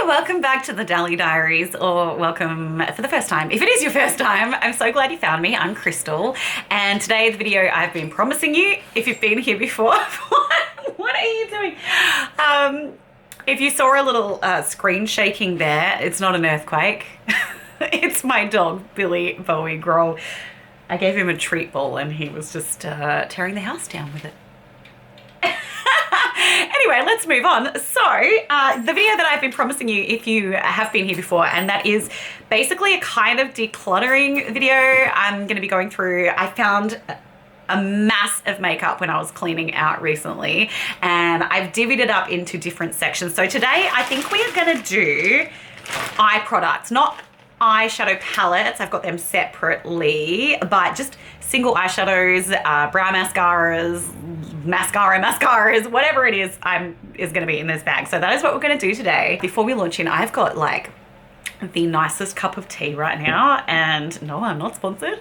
Welcome back to the Dally Diaries, or welcome for the first time. If it is your first time, I'm so glad you found me. I'm Kristel, and today the video I've been promising you, if you've been here before, what are you doing? If you saw a little screen shaking there, it's not an earthquake. It's my dog, Billy Bowie Grohl. I gave him a treat ball and he was just tearing the house down with it. Anyway, let's move on. So the video that I've been promising you, if you have been here before, and that is basically a kind of decluttering video. I'm going to be going through, I found a mass of makeup when I was cleaning out recently, and I've divvied it up into different sections. So today I think we are going to do eye products, not eyeshadow palettes. I've got them separately, but just single eyeshadows, brow mascaras, mascaras, whatever it is is going to be in this bag. So that is what we're going to do today. Before we launch in, I've got like the nicest cup of tea right now, and no, I'm not sponsored.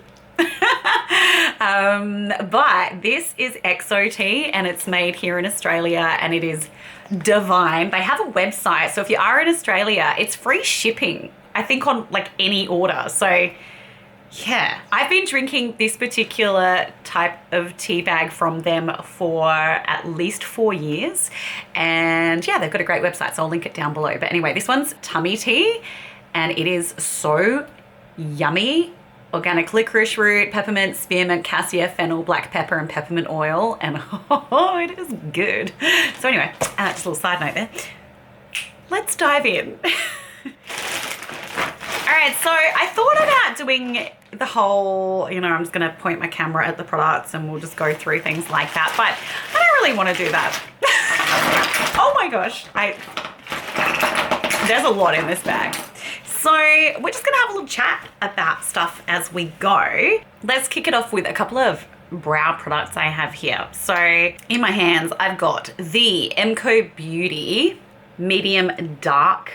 But this is XO tea and it's made here in Australia and it is divine. They have a website, so if you are in Australia, it's free shipping, I think, on like any order. So yeah, I've been drinking this particular type of tea bag from them for at least 4 years. And yeah, they've got a great website, so I'll link it down below. But anyway, this one's tummy tea and it is so yummy. Organic licorice root, peppermint, spearmint, cassia, fennel, black pepper, and peppermint oil. And oh, it is good. So anyway, just a little side note there. Let's dive in. All right, so I thought about doing the whole, you know, I'm just going to point my camera at the products and we'll just go through things like that. But I don't really want to do that. Oh my gosh. There's a lot in this bag. So we're just going to have a little chat about stuff as we go. Let's kick it off with a couple of brow products I have here. So in my hands, I've got the MCO Beauty Medium Dark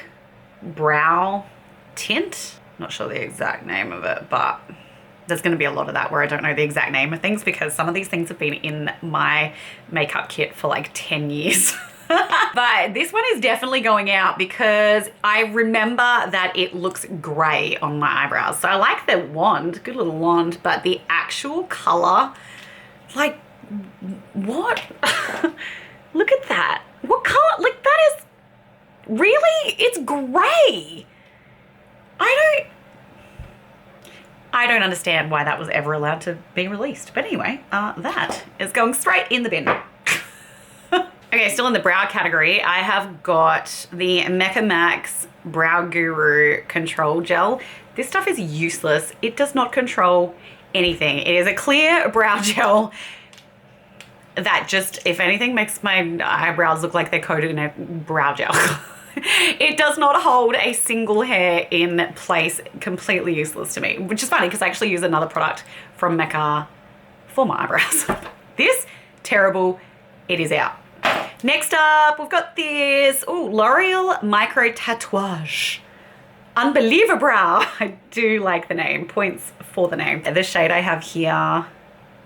Brow Tint. Not sure the exact name of it, but there's going to be a lot of that where I don't know the exact name of things because some of these things have been in my makeup kit for like 10 years. But this one is definitely going out because I remember that it looks grey on my eyebrows. So I like the wand, good little wand, but the actual colour, like, what? Look at that. What colour? Like, that is, really? It's grey. I don't understand why that was ever allowed to be released. But anyway, that is going straight in the bin. Okay, still in the brow category, I have got the Mecca Max Brow Guru Control Gel. This stuff is useless. It does not control anything. It is a clear brow gel that just, if anything, makes my eyebrows look like they're coated in a brow gel. It does not hold a single hair in place. Completely useless to me, which is funny because I actually use another product from Mecca for my eyebrows. This, terrible. It is out. Next up, we've got this L'Oreal Micro Tatouage Unbeliever Brow. I do like the name. Points for the name. The shade I have here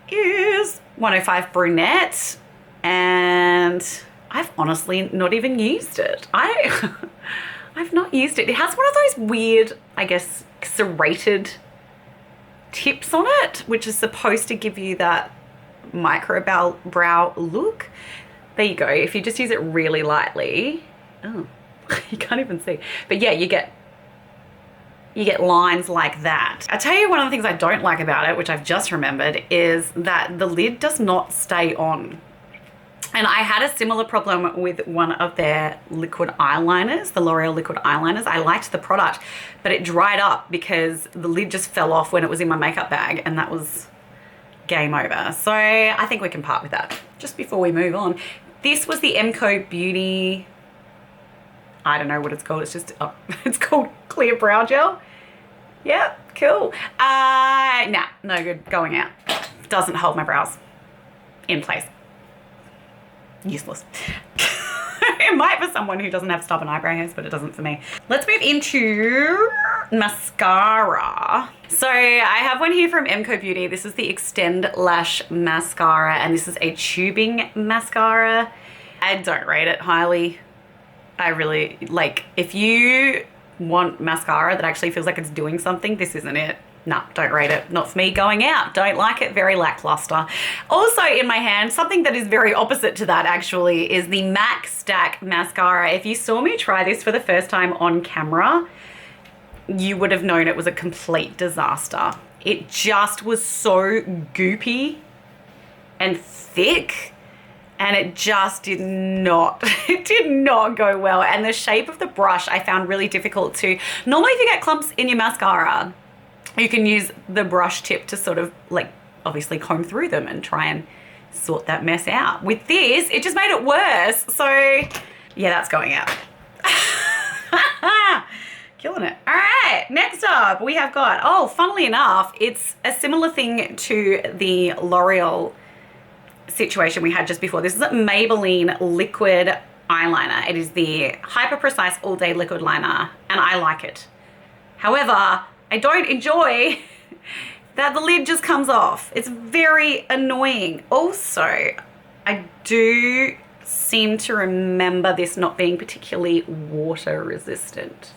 is 105 Brunette, and I've honestly not even used it. I've not used it. It has one of those weird, I guess, serrated tips on it, which is supposed to give you that micro brow look. There you go. If you just use it really lightly, oh, you can't even see. But yeah, you get lines like that. I tell you, one of the things I don't like about it, which I've just remembered, is that the lid does not stay on. And I had a similar problem with one of their liquid eyeliners, the L'Oreal liquid eyeliners. I liked the product, but it dried up because the lid just fell off when it was in my makeup bag, and that was game over. So I think we can part with that. Just before we move on, this was the MCO Beauty, I don't know what it's called. It's just, it's called Clear Brow Gel. Yeah, cool. Nah, no good, going out. Doesn't hold my brows in place. Useless. It might for someone who doesn't have stubborn eyebrow hairs, but it doesn't for me. Let's move into mascara. So I have one here from MCO Beauty. This is the Extend Lash Mascara, and this is a tubing mascara. I don't rate it highly. I really, like, if you want mascara that actually feels like it's doing something, this isn't it. No, don't rate it. Not for me. Going out. Don't like it. Very lackluster. Also in my hand, something that is very opposite to that actually is the MAC Stack mascara. If you saw me try this for the first time on camera, you would have known it was a complete disaster. It just was so goopy and thick, and it just did not, it did not go well. And the shape of the brush I found really difficult to, normally if you get clumps in your mascara, you can use the brush tip to sort of like obviously comb through them and try and sort that mess out. With this, it just made it worse. So yeah, that's going out. Killing it. All right, next up we have got, oh, funnily enough, it's a similar thing to the L'Oreal situation we had just before. This is a Maybelline liquid eyeliner. It is the Hyper Precise All Day Liquid Liner, and I like it. However, I don't enjoy that the lid just comes off. It's very annoying. Also, I do seem to remember this not being particularly water resistant.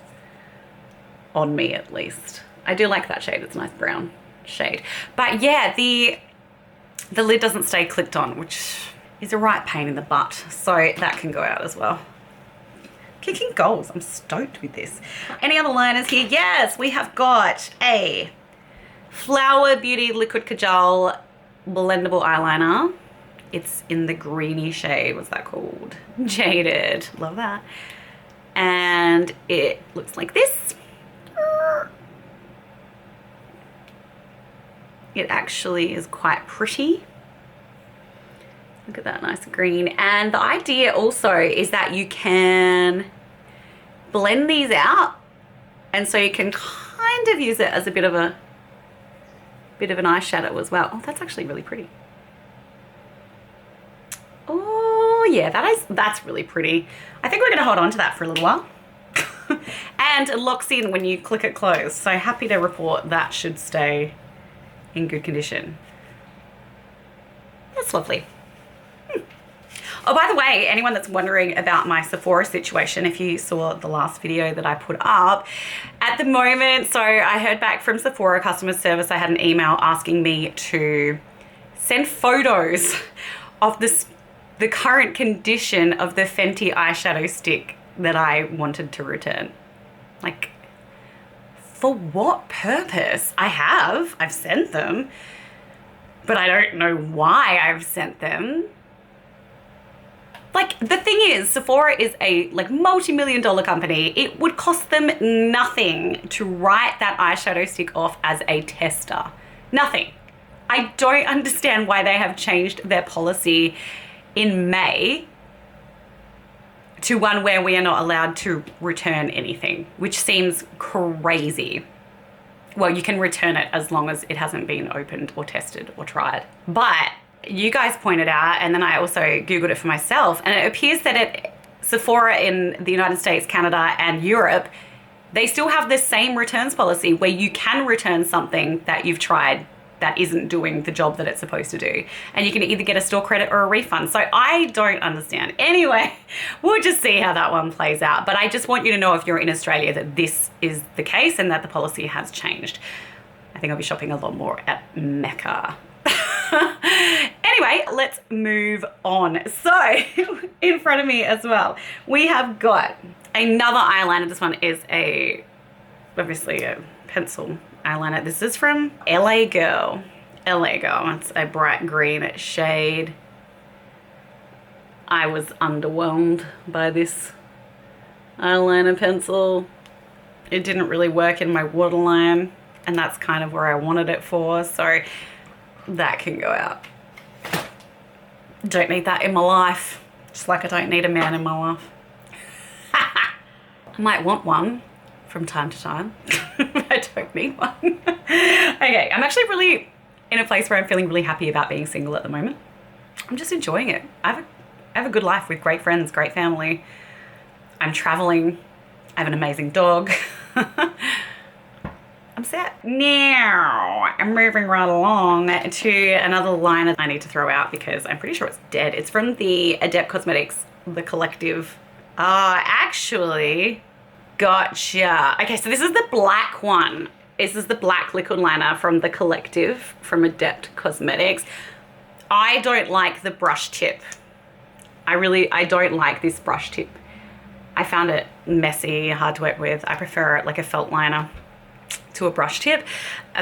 On me, at least. I do like that shade. It's a nice brown shade. But yeah, the lid doesn't stay clicked on, which is a right pain in the butt. So that can go out as well. Kicking goals. I'm stoked with this. Any other liners here? Yes, we have got a Flower Beauty Liquid Kajal blendable eyeliner. It's in the greeny shade. What's that called? Jaded. Love that. And it looks like this. It actually is quite pretty. Look at that nice green. And the idea also is that you can blend these out, and so you can kind of use it as a bit of an eyeshadow as well. Oh, that's actually really pretty. Oh yeah, that's really pretty. I think we're gonna hold on to that for a little while. And it locks in when you click it closed. So happy to report that should stay in good condition. That's lovely. Oh, by the way, anyone that's wondering about my Sephora situation, if you saw the last video that I put up, at the moment, so I heard back from Sephora customer service. I had an email asking me to send photos of the current condition of the Fenty eyeshadow stick that I wanted to return. Like, for what purpose? I've sent them, but I don't know why I've sent them. Like, the thing is, Sephora is a like multi-million-dollar company. It would cost them nothing to write that eyeshadow stick off as a tester. Nothing. I don't understand why they have changed their policy in May to one where we are not allowed to return anything, which seems crazy. Well, you can return it as long as it hasn't been opened or tested or tried. But you guys pointed out, and then I also Googled it for myself, and it appears that at Sephora in the United States, Canada, and Europe, they still have the same returns policy where you can return something that you've tried that isn't doing the job that it's supposed to do. And you can either get a store credit or a refund. So I don't understand. Anyway, we'll just see how that one plays out. But I just want you to know, if you're in Australia, that this is the case and that the policy has changed. I think I'll be shopping a lot more at Mecca. Anyway, let's move on. So in front of me as well, we have got another eyeliner. This one is obviously a pencil eyeliner. This is from LA Girl. LA Girl. It's a bright green shade. I was underwhelmed by this eyeliner pencil. It didn't really work in my waterline, and that's kind of where I wanted it for, so that can go out. Don't need that in my life, just like I don't need a man in my life. I might want one from time to time. I don't need one. Okay, I'm actually really in a place where I'm feeling really happy about being single at the moment. I'm just enjoying it. I have a good life with great friends, great family. I'm traveling. I have an amazing dog. I'm set. Now, I'm moving right along to another liner I need to throw out because I'm pretty sure it's dead. It's from the Adept Cosmetics, the Collective Oh, actually, gotcha. Okay, so this is the black one. This is the black liquid liner from the Collective from Adept Cosmetics. I don't like the brush tip. I don't like this brush tip. I found it messy, hard to work with. I prefer it like a felt liner to a brush tip,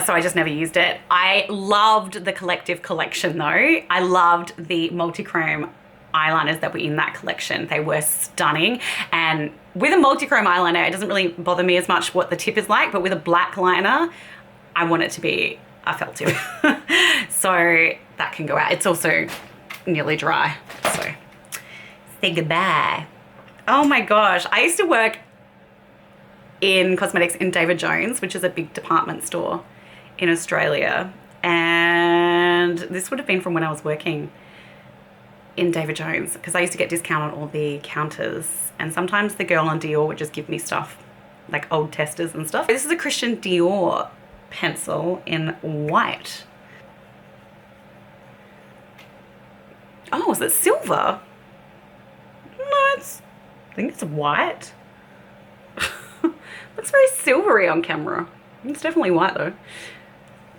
so I just never used it. I loved the Collective collection though. I loved the multi-chrome eyeliners that were in that collection. They were stunning, and with a multi-chrome eyeliner, it doesn't really bother me as much what the tip is like, but with a black liner, I want it to be a felt tip. So that can go out. It's also nearly dry, so say goodbye. Oh my gosh, I used to work in cosmetics in David Jones, which is a big department store in Australia, and this would have been from when I was working in David Jones, because I used to get discount on all the counters, and sometimes the girl on Dior would just give me stuff like old testers and stuff. This is a Christian Dior pencil in white. Oh, is it silver? No, I think it's white. Looks very silvery on camera. It's definitely white though.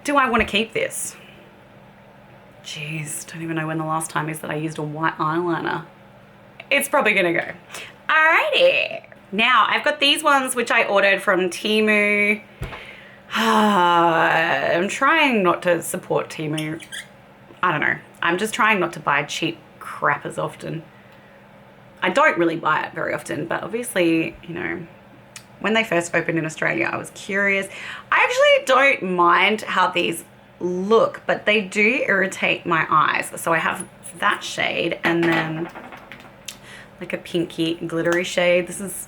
Do I want to keep this? Jeez, don't even know when the last time is that I used a white eyeliner. It's probably gonna go. Alrighty. Now, I've got these ones which I ordered from Temu. I'm trying not to support Temu. I don't know. I'm just trying not to buy cheap crap as often. I don't really buy it very often, but obviously, you know, when they first opened in Australia, I was curious. I actually don't mind how these look, but they do irritate my eyes. So I have that shade, and then like a pinky glittery shade. This is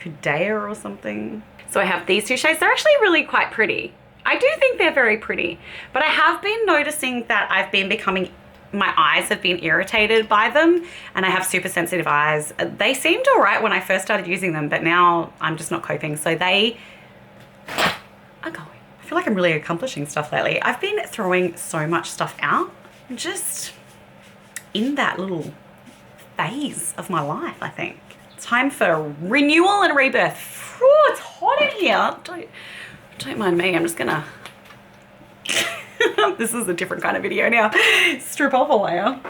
Pudea or something. So I have these two shades. They're actually really quite pretty. I do think they're very pretty, but I have been noticing that my eyes have been irritated by them, and I have super sensitive eyes. They seemed all right when I first started using them, but now I'm just not coping. So they are going. I feel like I'm really accomplishing stuff lately. I've been throwing so much stuff out. I'm just in that little phase of my life, I think. It's time for renewal and rebirth. Ooh, it's hot in here. Don't mind me. I'm just gonna this is a different kind of video now. Strip off a layer.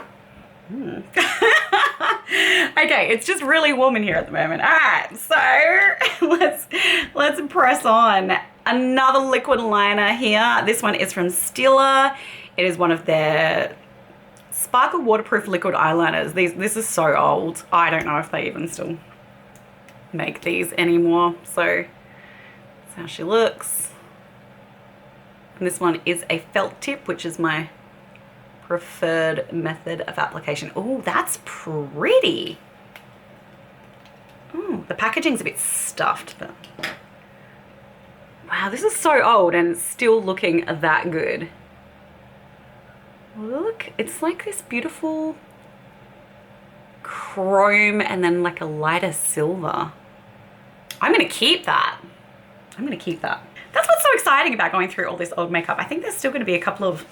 Okay, it's just really warm in here at the moment. All right, so let's press on. Another liquid liner here. This one is from Stila. It is one of their sparkle waterproof liquid eyeliners. This is so old. I don't know if they even still make these anymore. So that's how she looks. And this one is a felt tip, which is my preferred method of application. Oh, that's pretty. Oh, the packaging's a bit stuffed, but wow, this is so old and it's still looking that good. Look, it's like this beautiful chrome and then like a lighter silver. I'm gonna keep that. I'm gonna keep that. That's what's so exciting about going through all this old makeup. I think there's still gonna be a couple of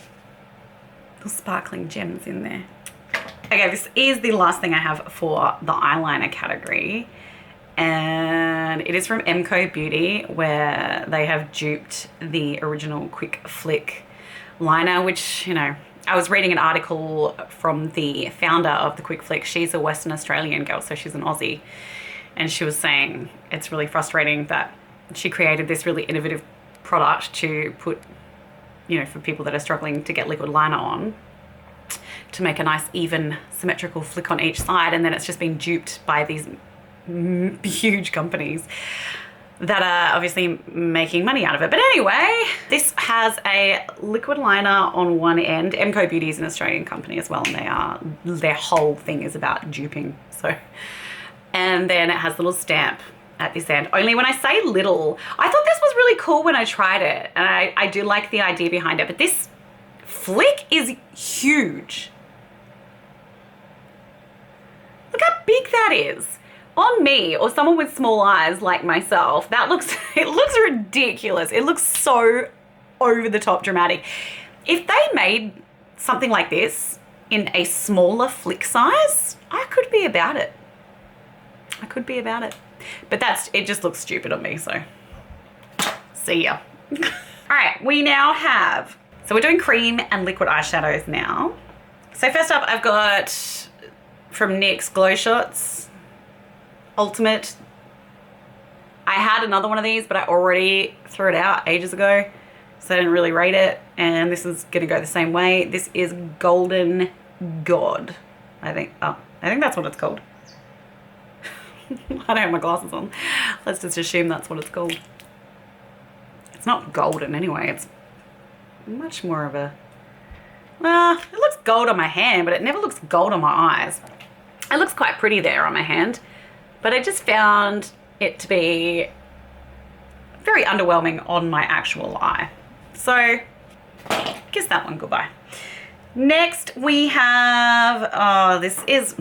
little sparkling gems in there. Okay, this is the last thing I have for the eyeliner category. And it is from Emco Beauty, where they have duped the original Quick Flick liner, which, you know, I was reading an article from the founder of the Quick Flick. She's a Western Australian girl, so she's an Aussie. And she was saying it's really frustrating that she created this really innovative product to put, you know, for people that are struggling to get liquid liner on, to make a nice even symmetrical flick on each side, and then it's just been duped by these huge companies that are obviously making money out of it. But anyway, this has a liquid liner on one end. Emco Beauty is an Australian company as well, and their whole thing is about duping. So, and then it has a little stamp at this end. Only when I say little, I thought this was really cool when I tried it, and I do like the idea behind it, but this flick is huge. Look how big that is. On me, or someone with small eyes like myself, it looks ridiculous. It looks so over the top dramatic. If they made something like this in a smaller flick size, I could be about it. I could be about it. But it just looks stupid on me, so see ya. All right, we now have, so we're doing cream and liquid eyeshadows now. So first up, I've got from NYX Glow Shots Ultimate. I had another one of these, but I already threw it out ages ago, so I didn't really rate it. And this is gonna go the same way. This is Golden God, I think. Oh, I think that's what it's called. I don't have my glasses on. Let's just assume that's what it's called. It's not golden anyway. It's much more of a, it looks gold on my hand, but it never looks gold on my eyes. It looks quite pretty there on my hand, but I just found it to be very underwhelming on my actual eye. So kiss that one goodbye. Next we have, this is,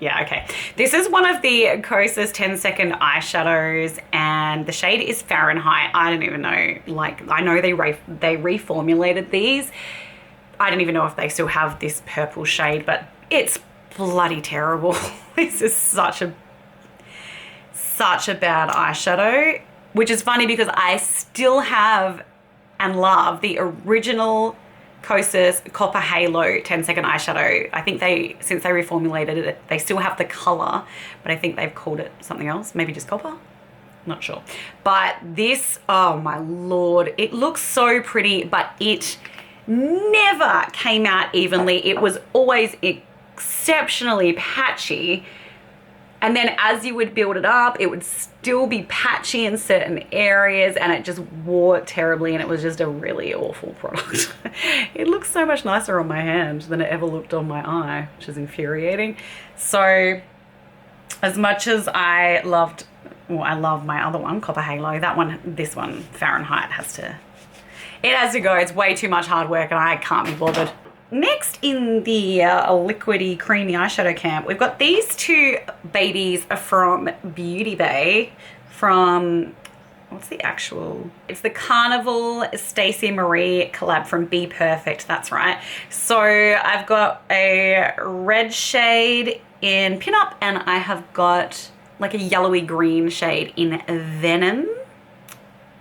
yeah, okay. This is one of the Kosas 10-second eyeshadows, and the shade is Fahrenheit. I don't even know, like, I know they reformulated these. I don't even know if they still have this purple shade, but it's bloody terrible. This is such a bad eyeshadow, which is funny because I still have and love the original Kosas Copper Halo 10-second eyeshadow. I think since they reformulated it, they still have the color, but I think they've called it something else, maybe just copper, not sure. But this, oh my Lord, it looks so pretty, but it never came out evenly. It was always exceptionally patchy. And then as you would build it up, it would still be patchy in certain areas, and it just wore terribly, and it was just a really awful product. It looks so much nicer on my hand than it ever looked on my eye, which is infuriating. So as much as I love my other one, Copper Halo, this one, Fahrenheit, has to go. It's way too much hard work and I can't be bothered. Next in the liquidy creamy eyeshadow camp, we've got these two babies from Beauty Bay from, what's the actual, it's the Carnival Stacey Marie collab from Be Perfect, that's right. So I've got a red shade in Pinup, and I have got like a yellowy green shade in Venom,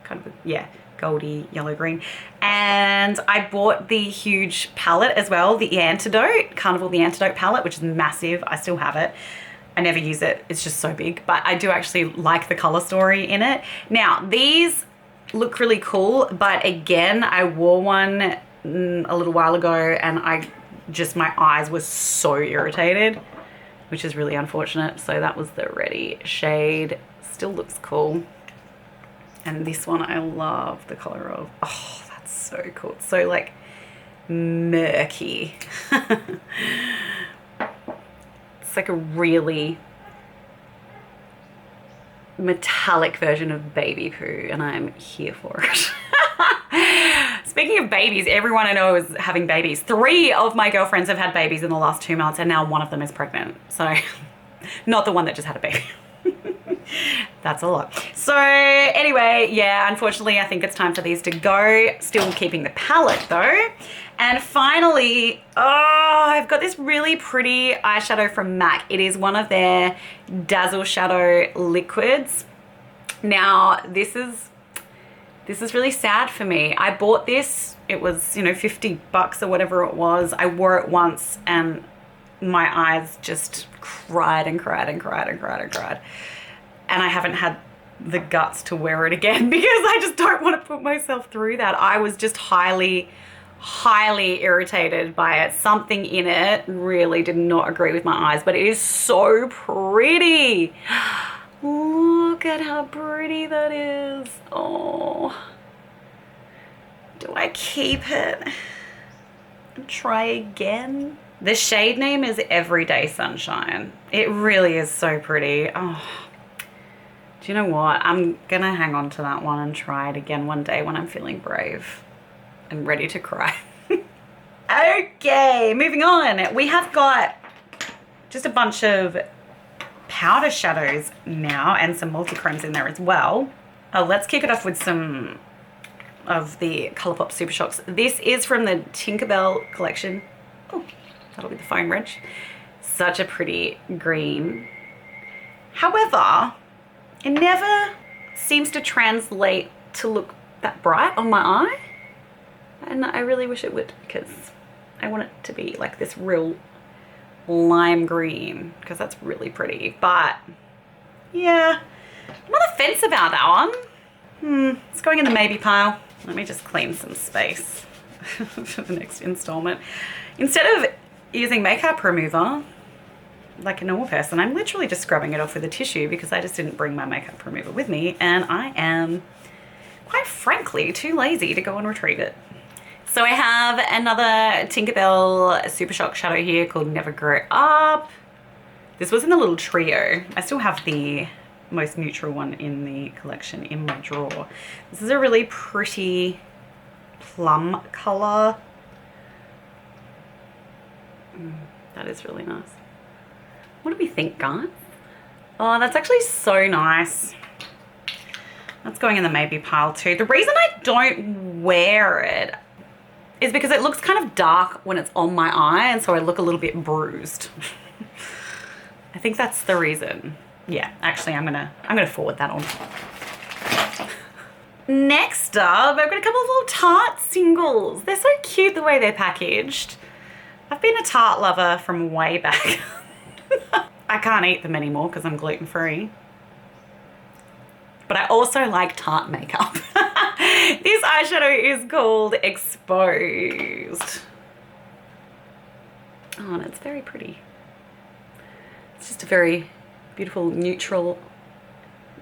kind of, yeah, goldy yellow green. And I bought the huge palette as well, the Antidote, Carnival the Antidote palette, which is massive. I still have it. I never use it. It's just so big, but I do actually like the color story in it. Now, these look really cool, but again, I wore one a little while ago and my eyes were so irritated, which is really unfortunate. So that was the Ready shade. Still looks cool. And this one I love the color of. Oh, that's so cool. It's so like murky. It's like a really metallic version of baby poo, and I'm here for it. Speaking of babies, everyone I know is having babies. 3 of my girlfriends have had babies in the last 2 months, and now one of them is pregnant. So not the one that just had a baby. That's a lot. So anyway, yeah, unfortunately, I think it's time for these to go. Still keeping the palette though. And finally, I've got this really pretty eyeshadow from MAC. It is one of their Dazzle Shadow liquids. Now, this is really sad for me. I bought this, it was, $50 or whatever it was. I wore it once and my eyes just cried and cried and cried and cried and cried. And I haven't had the guts to wear it again because I just don't want to put myself through that. I was just highly irritated by it. Something in it really did not agree with my eyes, but it is so pretty. Look at how pretty that is. Oh, do I keep it and try again? The shade name is Everyday Sunshine. It really is so pretty. Oh, do you know what? I'm gonna hang on to that one and try it again one day when I'm feeling brave and ready to cry. Okay, moving on. We have got just a bunch of powder shadows now and some multi-chromes in there as well. Let's kick it off with some of the Colourpop Super Shocks. This is from the Tinkerbell collection. Oh, that'll be the phone wrench. Such a pretty green. However, it never seems to translate to look that bright on my eye. And I really wish it would, because I want it to be like this real lime green, because that's really pretty. But yeah, I'm on the fence about that one. It's going in the maybe pile. Let me just clean some space for the next installment. Instead of using makeup remover like a normal person, I'm literally just scrubbing it off with a tissue, because I just didn't bring my makeup remover with me, and I am quite frankly too lazy to go and retrieve it. So I have another Tinkerbell Super Shock shadow here called Never Grow Up. This was in the little trio. I still have the most neutral one in the collection in my drawer. This is a really pretty plum color. That is really nice. What do we think, guys? Oh, that's actually so nice. That's going in the maybe pile too. The reason I don't wear it is because it looks kind of dark when it's on my eye, and so I look a little bit bruised. I think that's the reason. Yeah, actually I'm gonna forward that on. Next up, I've got a couple of little Tarte singles. They're so cute the way they're packaged. I've been a Tarte lover from way back. I can't eat them anymore because I'm gluten-free. But I also like Tarte makeup. This eyeshadow is called Exposed. Oh, and it's very pretty. It's just a very beautiful neutral,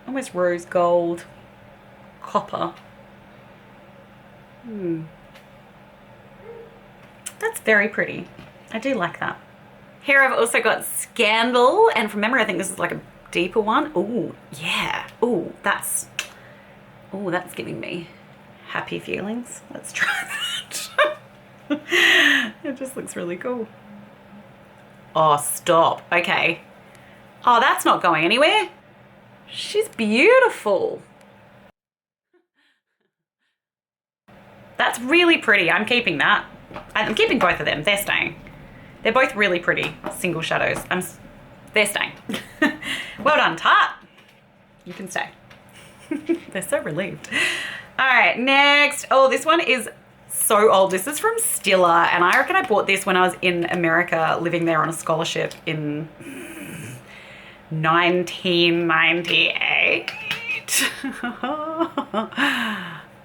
almost rose gold, copper. That's very pretty. I do like that. Here I've also got Scandal, and from memory I think this is like a deeper one. Oh yeah. Oh, that's giving me happy feelings. Let's try that. It just looks really cool. Oh, stop. Okay. Oh, that's not going anywhere. She's beautiful. That's really pretty. I'm keeping that. I'm keeping both of them. They're staying. They're both really pretty single shadows. They're staying. Well done, Tarte. You can stay. They're so relieved. All right, next. Oh, this one is so old. This is from Stiller, and I reckon I bought this when I was in America living there on a scholarship in 1998.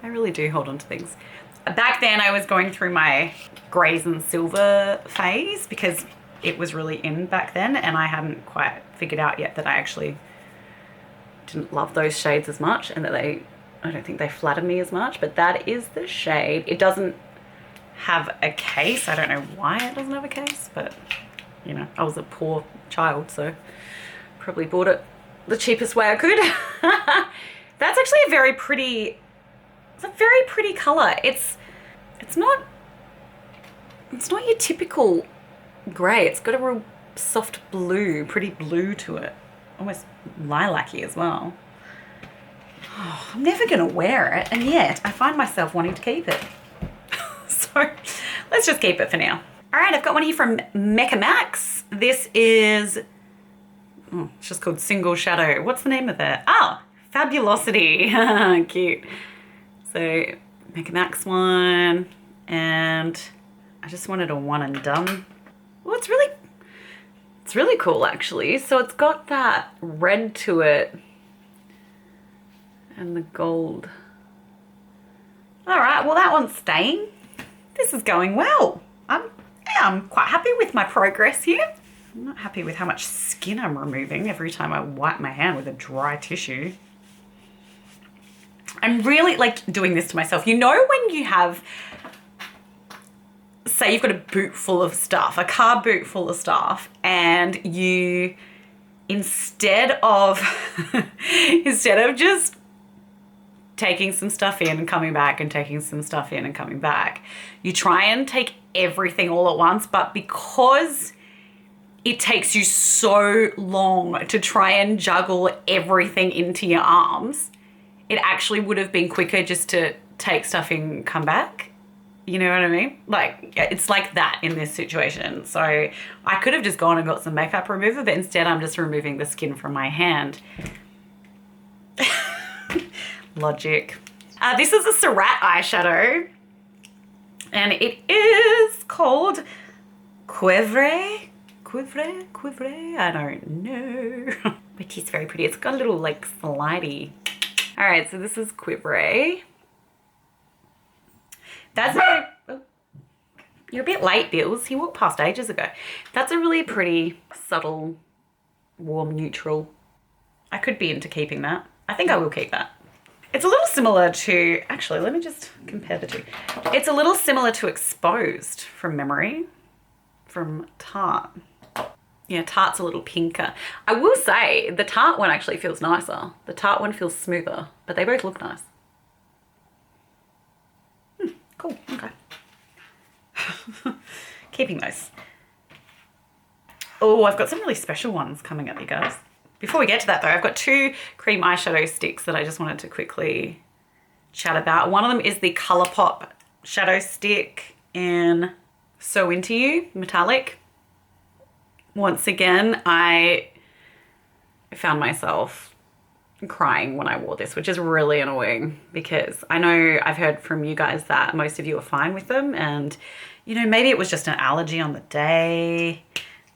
I really do hold on to things. Back then I was going through my greys and silver phase because it was really in back then, and I hadn't quite figured out yet that I actually didn't love those shades as much, and that I don't think they flattered me as much. But that is the shade. It doesn't have a case. I don't know why it doesn't have a case, but you know, I was a poor child, so probably bought it the cheapest way I could. That's actually a very pretty, it's a very pretty color. It's not your typical gray. It's got a real soft blue, pretty blue to it. Almost lilac-y as well. Oh, I'm never gonna wear it, and yet I find myself wanting to keep it. So let's just keep it for now. All right, I've got one here from Mecha Max. This is, it's just called Single Shadow. What's the name of it? Oh, Fabulosity. Cute. So Mecha Max one, and I just wanted a one and done. Well, it's really cool actually. So it's got that red to it and the gold. All right, well that one's staying. This is going well. I'm quite happy with my progress here. I'm not happy with how much skin I'm removing every time I wipe my hand with a dry tissue. I'm really like doing this to myself. You know when you have, say you've got a boot full of stuff, a car boot full of stuff, and you, instead of just taking some stuff in and coming back and taking some stuff in and coming back, you try and take everything all at once, but because it takes you so long to try and juggle everything into your arms, it actually would have been quicker just to take stuff in, come back. You know what I mean? Like, it's like that in this situation. So I could have just gone and got some makeup remover, but instead I'm just removing the skin from my hand. Logic. This is a Surratt eyeshadow, and it is called Cuivre. I don't know. But it's very pretty. It's got a little like slidey. All right, so this is Cuivre. That's a, oh, you're a bit late, Bills. He walked past ages ago. That's a really pretty, subtle, warm, neutral. I could be into keeping that. I think I will keep that. It's a little similar to, actually, let me just compare the two. It's a little similar to Exposed from memory, from Tarte. Yeah, Tarte's a little pinker. I will say the Tarte one actually feels nicer. The Tarte one feels smoother, but they both look nice. Cool, okay. Keeping those. Oh, I've got some really special ones coming up, you guys. Before we get to that though, I've got 2 cream eyeshadow sticks that I just wanted to quickly chat about. One of them is the Colourpop shadow stick in So Into You, metallic. Once again, I found myself crying when I wore this, which is really annoying because I know I've heard from you guys that most of you are fine with them, and you know, maybe it was just an allergy on the day,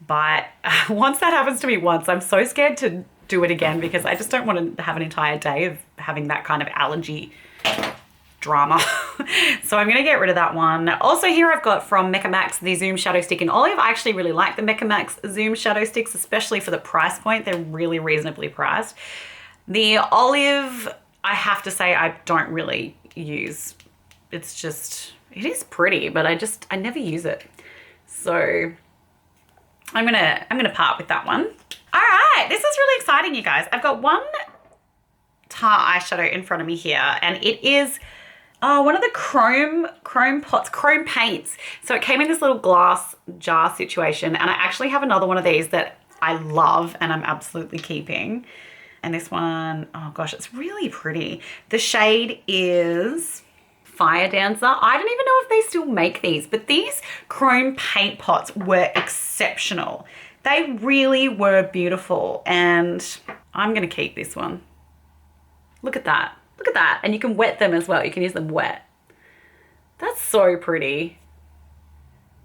but once that happens to me once, I'm so scared to do it again because I just don't want to have an entire day of having that kind of allergy drama. So I'm going to get rid of that one. Also here I've got from Mecca Max the Zoom Shadow Stick in Olive. I actually really like the Mecca Max Zoom Shadow Sticks, especially for the price point. They're really reasonably priced. The Olive, I have to say, I don't really use. It's just, it is pretty, but I never use it. So I'm gonna part with that one. All right, this is really exciting, you guys. I've got one Tarte eyeshadow in front of me here, and it is one of the chrome paints. So it came in this little glass jar situation, and I actually have another one of these that I love and I'm absolutely keeping. And this one, oh gosh, it's really pretty. The shade is Fire Dancer. I don't even know if they still make these, but these chrome paint pots were exceptional. They really were beautiful, and I'm gonna keep this one. Look at that, look at that. And you can wet them as well. You can use them wet. That's so pretty.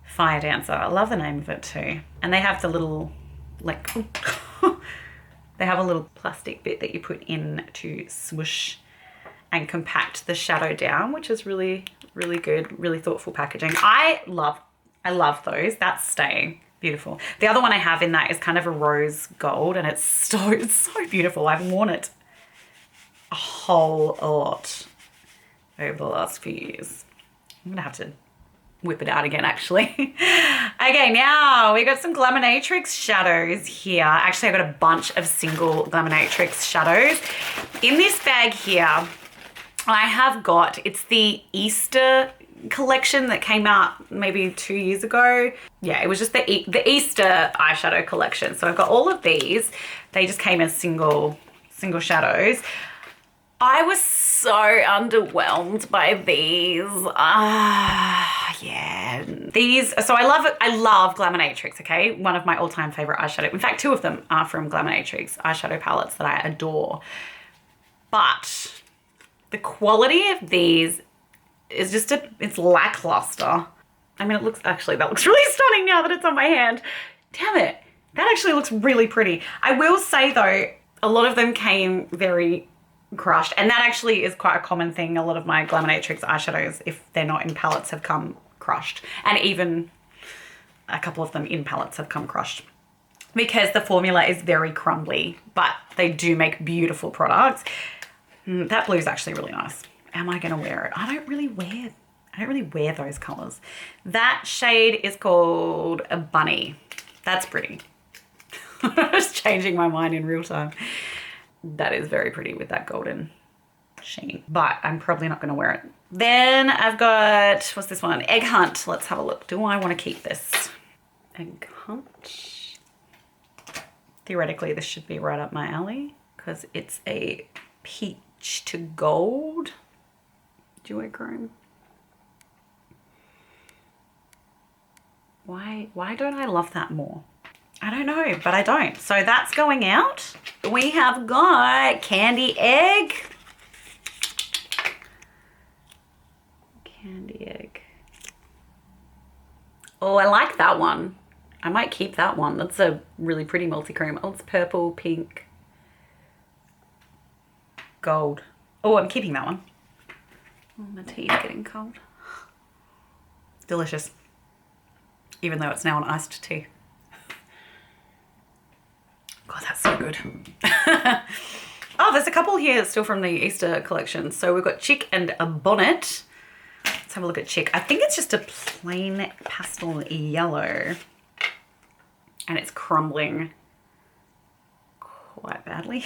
Fire Dancer, I love the name of it too. And they have the little, like, they have a little plastic bit that you put in to swoosh and compact the shadow down, which is really, really good, really thoughtful packaging. I love those. That's staying beautiful. The other one I have in that is kind of a rose gold, and it's so beautiful. I've worn it a whole lot over the last few years. I'm gonna have to whip it out again, actually. Okay, now we got some Glaminatrix shadows here. Actually, I got a bunch of single Glaminatrix shadows. In this bag here, I have got, it's the Easter collection that came out maybe 2 years ago. Yeah, it was just the Easter eyeshadow collection. So I've got all of these. They just came as single shadows. I was so underwhelmed by these. Yeah. These, so I love Glaminatrix, okay? One of my all-time favorite eyeshadow. In fact, 2 of them are from Glaminatrix eyeshadow palettes that I adore. But the quality of these is just, it's lackluster. I mean, that looks really stunning now that it's on my hand. Damn it. That actually looks really pretty. I will say though, a lot of them came very crushed, and that actually is quite a common thing. A lot of my Glaminatrix eyeshadows, if they're not in palettes, have come crushed, and even a couple of them in palettes have come crushed because the formula is very crumbly, but they do make beautiful products. That blue is actually really nice. Am I gonna wear it? I don't really wear those colors. That shade is called a Bunny. That's pretty. Just changing my mind in real time. That is very pretty with that golden sheen, but I'm probably not going to wear it. Then I've got, what's this one? Egg Hunt. Let's have a look. Do I want to keep this? Egg Hunt. Theoretically, this should be right up my alley because it's a peach to gold duochrome. Why don't I love that more? I don't know, but I don't. So that's going out. We have got Candy Egg. Candy Egg. Oh, I like that one. I might keep that one. That's a really pretty multi-cream. Oh, it's purple, pink, gold. Oh, I'm keeping that one. Oh, my tea's getting cold. Delicious. Even though it's now an iced tea. God, that's so good. Oh, there's a couple here still from the Easter collection. So we've got Chick and a Bonnet. Let's have a look at Chick. I think it's just a plain pastel yellow. And it's crumbling quite badly.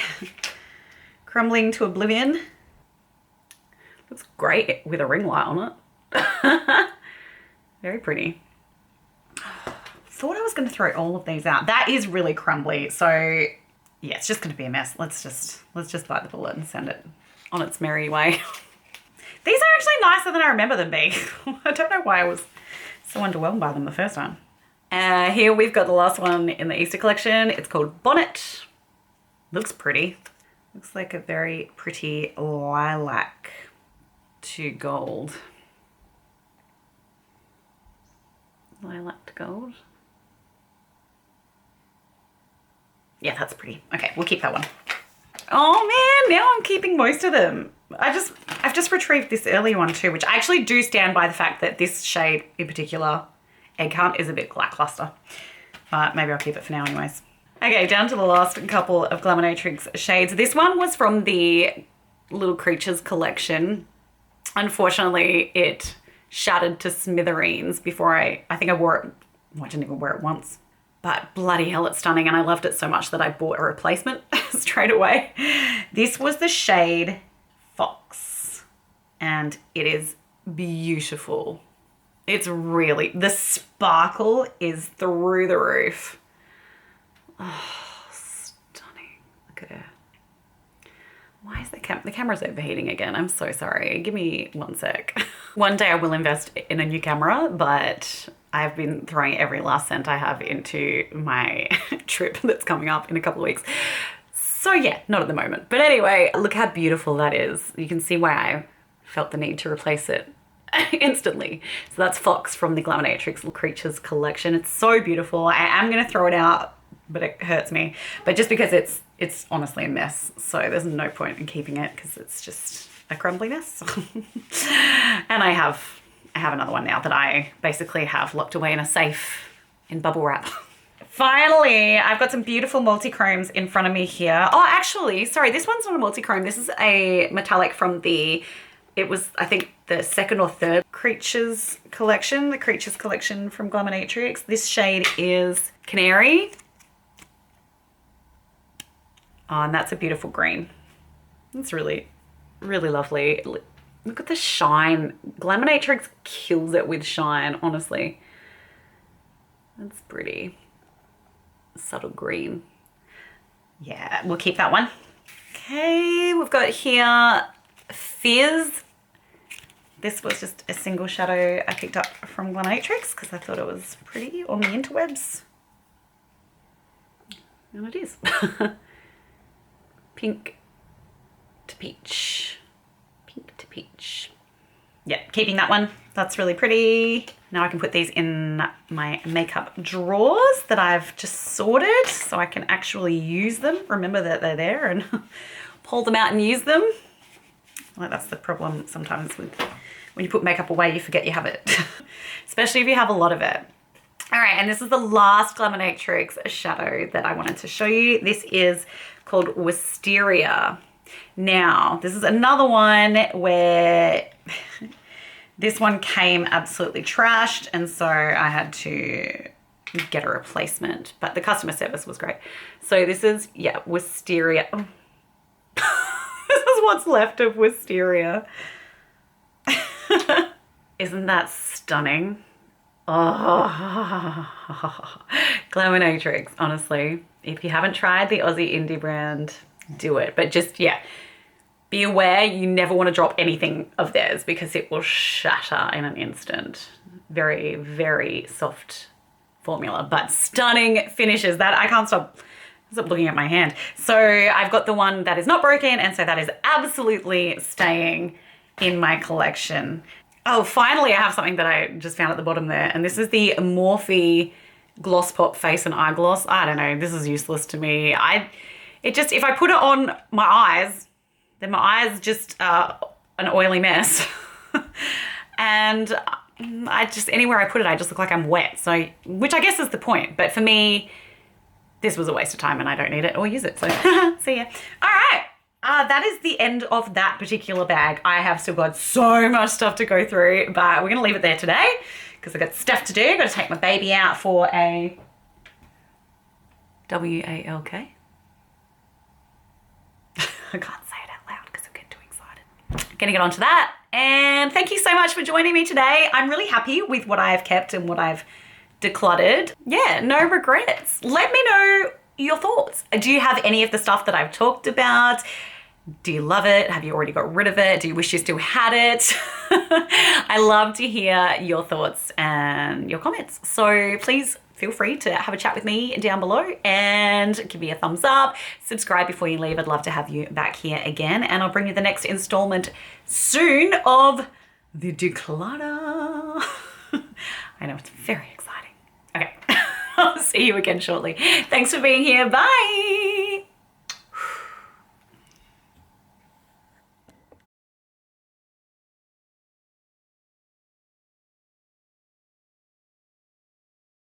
Crumbling to oblivion. Looks great with a ring light on it. Very pretty. Thought I was going to throw all of these out. That is really crumbly. So yeah, it's just going to be a mess. Let's just bite the bullet and send it on its merry way. These are actually nicer than I remember them being. I don't know why I was so underwhelmed by them the first time. Here we've got the last one in the Easter collection. It's called Bonnet. Looks pretty. Looks like a very pretty lilac to gold. Lilac to gold. Yeah, that's pretty. Okay, we'll keep that one. Oh man, now I'm keeping most of them. I've just retrieved this earlier one too, which I actually do stand by the fact that this shade in particular, Egg Hunt, is a bit lackluster. But maybe I'll keep it for now anyways. Okay, down to the last couple of Glaminatrix shades. This one was from the Little Creatures collection. Unfortunately, it shattered to smithereens before I think I wore it. Well, I didn't even wear it once. But bloody hell, it's stunning. And I loved it so much that I bought a replacement straight away. This was the shade Fox. And it is beautiful. It's really, the sparkle is through the roof. Oh, stunning. Look at her. Why is the camera's overheating again? I'm so sorry. Give me one sec. One day I will invest in a new camera, but I've been throwing every last cent I have into my trip that's coming up in a couple of weeks. So yeah, not at the moment. But anyway, look how beautiful that is. You can see why I felt the need to replace it instantly. So that's Fox from the Glaminatrix Little Creatures collection. It's so beautiful. I am going to throw it out, but it hurts me. But just because it's honestly a mess. So there's no point in keeping it because it's just a crumbly mess. And I have another one now that I basically have locked away in a safe in bubble wrap. Finally, I've got some beautiful multi-chromes in front of me here. Oh, actually, sorry, this one's not a multi-chrome. This is a metallic from it was, I think, the second or third Creatures collection, the Creatures collection from Glaminatrix. This shade is Canary. Oh, and that's a beautiful green. It's really, really lovely. Look at the shine. Glaminatrix kills it with shine, honestly. That's pretty. Subtle green. Yeah, we'll keep that one. Okay, we've got here Fizz. This was just a single shadow I picked up from Glaminatrix because I thought it was pretty on the interwebs. And it is. Pink to peach. Pink to peach. Yeah, keeping that one. That's really pretty. Now I can put these in my makeup drawers that I've just sorted so I can actually use them. Remember that they're there and pull them out and use them. Like that's the problem sometimes with when you put makeup away, you forget you have it. Especially if you have a lot of it. All right, and this is the last Glaminatrix shadow that I wanted to show you. This is called Wisteria. Now, this is another one where this one came absolutely trashed, and so I had to get a replacement, but the customer service was great. So this is, yeah, Wisteria. Oh. This is what's left of Wisteria. Isn't that stunning? Oh, Glaminatrix, honestly. If you haven't tried the Aussie indie brand, do it. But just, yeah, be aware you never want to drop anything of theirs because it will shatter in an instant. Very, very soft formula, but stunning finishes. That I can't stop looking at my hand. So I've got the one that is not broken, and so that is absolutely staying in my collection. Oh, finally I have something that I just found at the bottom there, and this is the Morphe Gloss Pop Face and Eye Gloss. I don't know, this is useless to me. If I put it on my eyes, then my eyes just are an oily mess. And anywhere I put it, I just look like I'm wet. So, which I guess is the point. But for me, this was a waste of time and I don't need it or use it. So, see ya. All right. That is the end of that particular bag. I have still got so much stuff to go through, but we're going to leave it there today because I've got stuff to do. I've got to take my baby out for a WALK. I can't say it out loud because I'm getting too excited. Gonna get onto that. And thank you so much for joining me today. I'm really happy with what I've kept and what I've decluttered. Yeah, no regrets. Let me know your thoughts. Do you have any of the stuff that I've talked about? Do you love it? Have you already got rid of it? Do you wish you still had it? I love to hear your thoughts and your comments. So please feel free to have a chat with me down below and give me a thumbs up. Subscribe before you leave. I'd love to have you back here again. And I'll bring you the next installment soon of the declutter. I know, it's very exciting. Okay, I'll see you again shortly. Thanks for being here. Bye.